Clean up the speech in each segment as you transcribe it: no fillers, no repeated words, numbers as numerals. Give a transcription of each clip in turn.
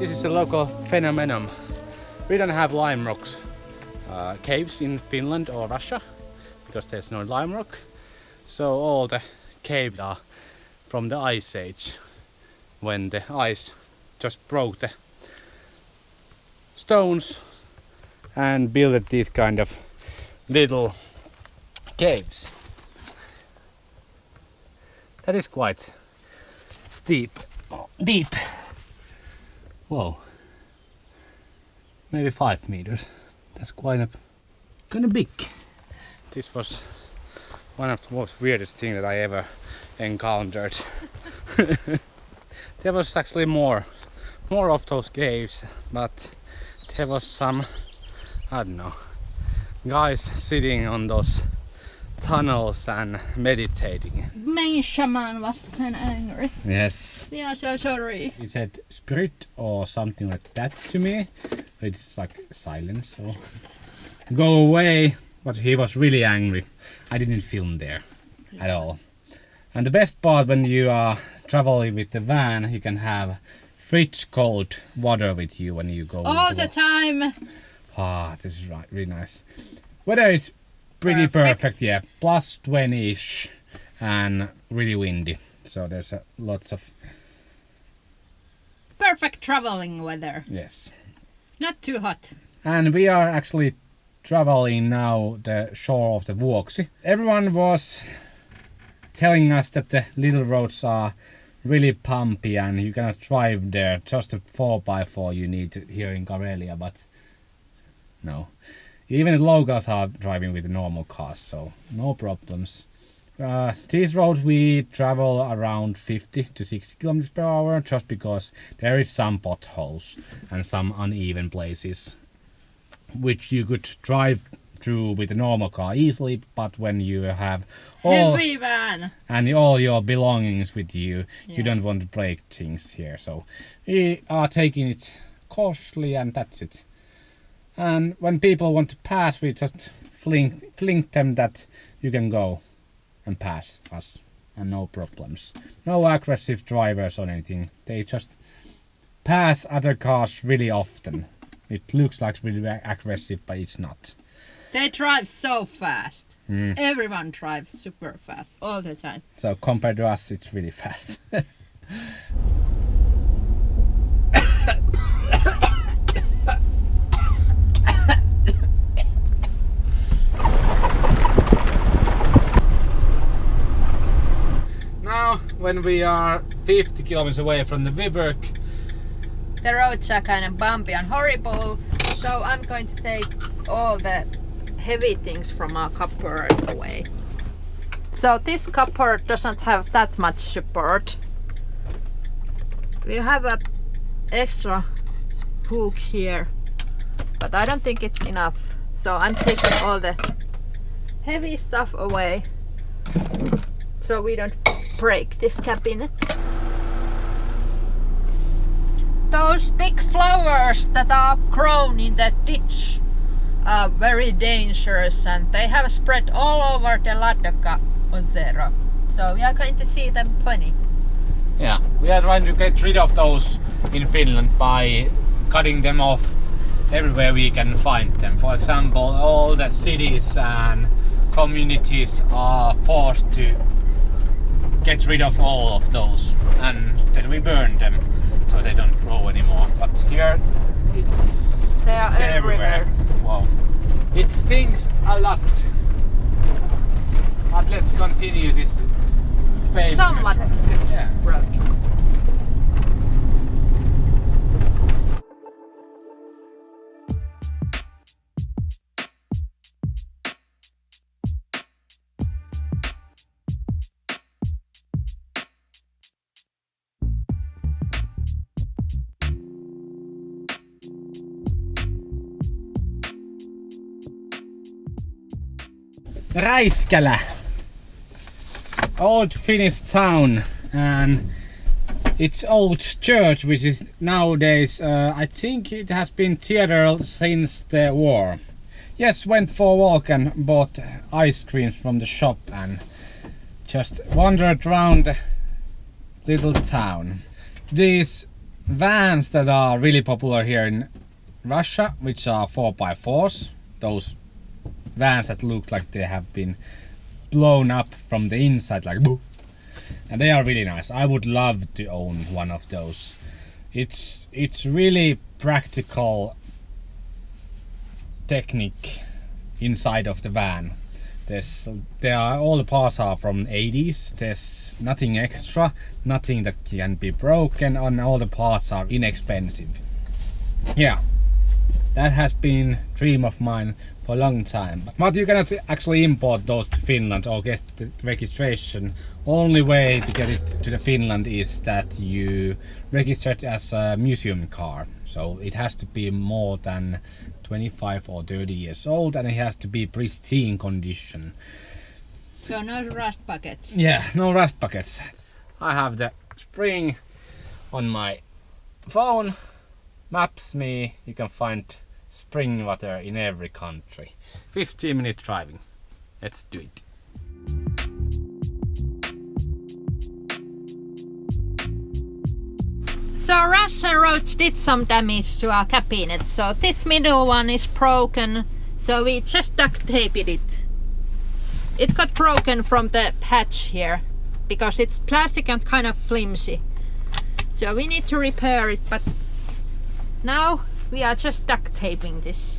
This is a local phenomenon. We don't have lime rocks caves in Finland or Russia because there's no lime rock. So all the caves are from the ice age, when the ice just broke the stones and built these kind of little caves. That is quite steep, deep. Whoa, maybe 5 meters. That's kind of big. This was one of the most weirdest things that I ever encountered. There was actually more of those caves, but there was some, I don't know, guys sitting on those tunnels and meditating. Main shaman was kind of angry. Yes. Yeah, so sorry. He said spirit or something like that to me. It's like silence, so go away. But he was really angry. I didn't film there at all. And the best part, when you are traveling with the van, you can have fridge cold water with you when you go all the time. Ah, this is really nice. Weather is pretty perfect, yeah. Plus 20-ish and really windy. So there's lots of perfect traveling weather. Yes. Not too hot. And we are actually traveling now the shore of the Vuoksi. Everyone was telling us that the little roads are really bumpy and you cannot drive there. Just a 4x4 you need here in Karelia, but no. Even the locals are driving with normal cars, so no problems. These roads we travel around 50 to 60 kilometers per hour, just because there is some potholes and some uneven places which you could drive through with a normal car easily, but when you have all heavy van and all your belongings with you, you don't want to break things here. So we are taking it cautiously, and that's it. And when people want to pass, we just fling them that you can go and pass us, and no problems. No aggressive drivers or anything. They just pass other cars really often. It looks like really aggressive, but it's not. They drive so fast. Everyone drives super fast all the time. So compared to us, it's really fast. Now, when we are 50 kilometers away from the Viborg, the roads are kind of bumpy and horrible, so I'm going to take all the heavy things from our KAPUT away. So this KAPUT doesn't have that much support. We have a extra hook here, but I don't think it's enough. So I'm taking all the heavy stuff away so we don't break this cabinet. Those big flowers that are grown in the ditch are very dangerous, and they have spread all over the Ladoga Ozero. So we are going to see them plenty. Yeah, we are trying to get rid of those in Finland by cutting them off everywhere we can find them. For example, all the cities and communities are forced to get rid of all of those, and then we burn them so they don't grow anymore. But here it's everywhere. Wow, it stings a lot. But let's continue this pavement. Somewhat good road. Räiskälä, old Finnish town, and its old church, which is nowadays, I think it has been theater since the war. Yes, went for a walk and bought ice creams from the shop and just wandered around the little town. These vans that are really popular here in Russia, which are 4x4s. Those vans that look like they have been blown up from the inside, like boo. And they are really nice. I would love to own one of those. It's really practical technique inside of the van. All the parts are from 80s. There's nothing extra, nothing that can be broken, and all the parts are inexpensive. Yeah, that has been a dream of mine for a long time. But you cannot actually import those to Finland or get the registration. Only way to get it to the Finland is that you register it as a museum car. So it has to be more than 25 or 30 years old, and it has to be pristine condition. So no rust buckets? Yeah, no rust buckets. I have the spring on my phone. Maps me, you can find spring water in every country. 15-minute driving. Let's do it. So Russian roads did some damage to our cabinet. So this middle one is broken. So we just duct taped it. It got broken from the patch here because it's plastic and kind of flimsy. So we need to repair it, but now we are just duct taping this.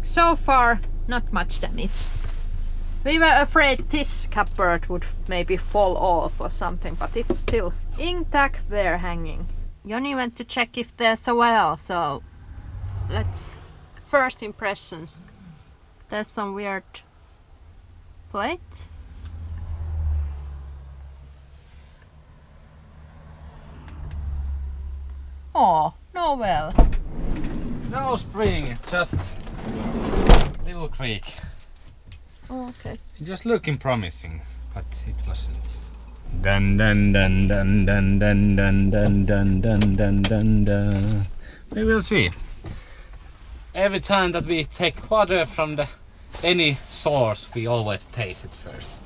So far, not much damage. We were afraid this cupboard would maybe fall off or something, but it's still intact there hanging. Joni went to check if there's a well, so let's... First impressions. There's some weird plate. Oh, no well. No spring, just little creek. Oh, okay. Just looking promising, but it wasn't. Dun dun dun dun dun dun dun dun dun dun dun dun dun. We will see. Every time that we take water from any source, we always taste it first.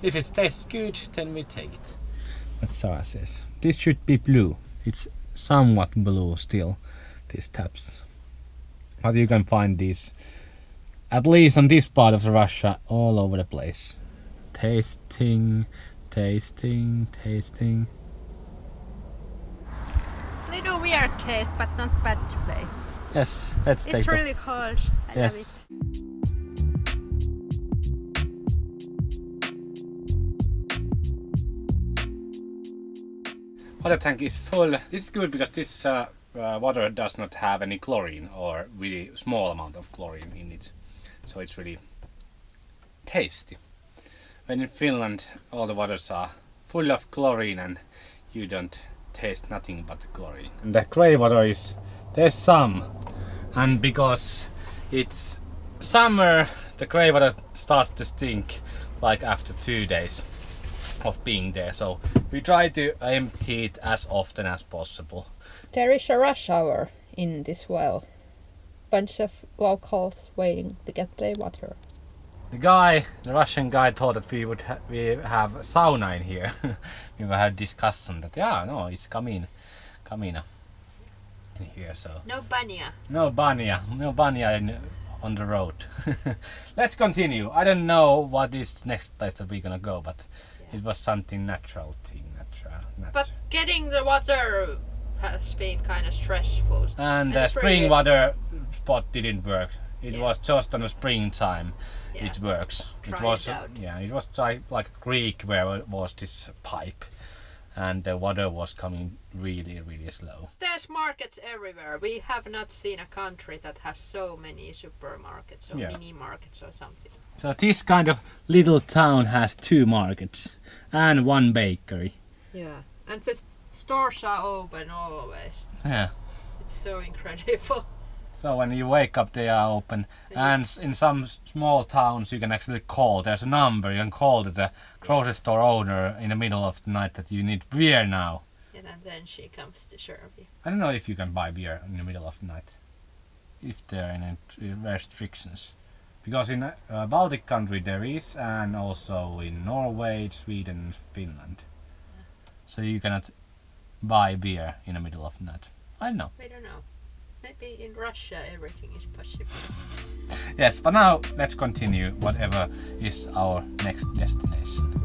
If it tastes good, then we take it. What Sarah says. This should be blue. It's somewhat blue still, these taps. But you can find these, at least on this part of Russia, all over the place. Tasting, tasting, tasting. Little weird taste, but not bad way. Yes, let's take It's it. really cold. I love it. Water tank is full. This is good because this water does not have any chlorine or really small amount of chlorine in it. So it's really tasty. When in Finland all the waters are full of chlorine and you don't taste nothing but the chlorine. And the grey water is, there's some, and because it's summer the grey water starts to stink like after 2 days of being there, so we try to empty it as often as possible. There is a rush hour in this well. Bunch of locals waiting to get their water. The Russian guy thought that we have sauna in here. We had discussion that it's kamina in here, so No banya. no banya on the road. Let's continue. I don't know what is the next place that we're gonna go, but it was something natural thing. But getting the water has been kind of stressful. And the spring water spot didn't work. It was just on the springtime. Yeah. It works. Try it was it out. it was like a creek where was this pipe, and the water was coming really slow. There's markets everywhere. We have not seen a country that has so many supermarkets or mini markets or something. So this kind of little town has 2 markets and 1 bakery. Yeah, and the stores are open always. Yeah. It's so incredible. So when you wake up they are open, and in some small towns you can actually call. There's a number you can call to the grocery store owner in the middle of the night that you need beer now. And then she comes to serve you. I don't know if you can buy beer in the middle of the night, if there are any restrictions. Because in Baltic country there is, and also in Norway, Sweden, Finland. So you cannot buy beer in the middle of night. I don't know. I don't know. Maybe in Russia everything is possible. Yes, but now let's continue whatever is our next destination.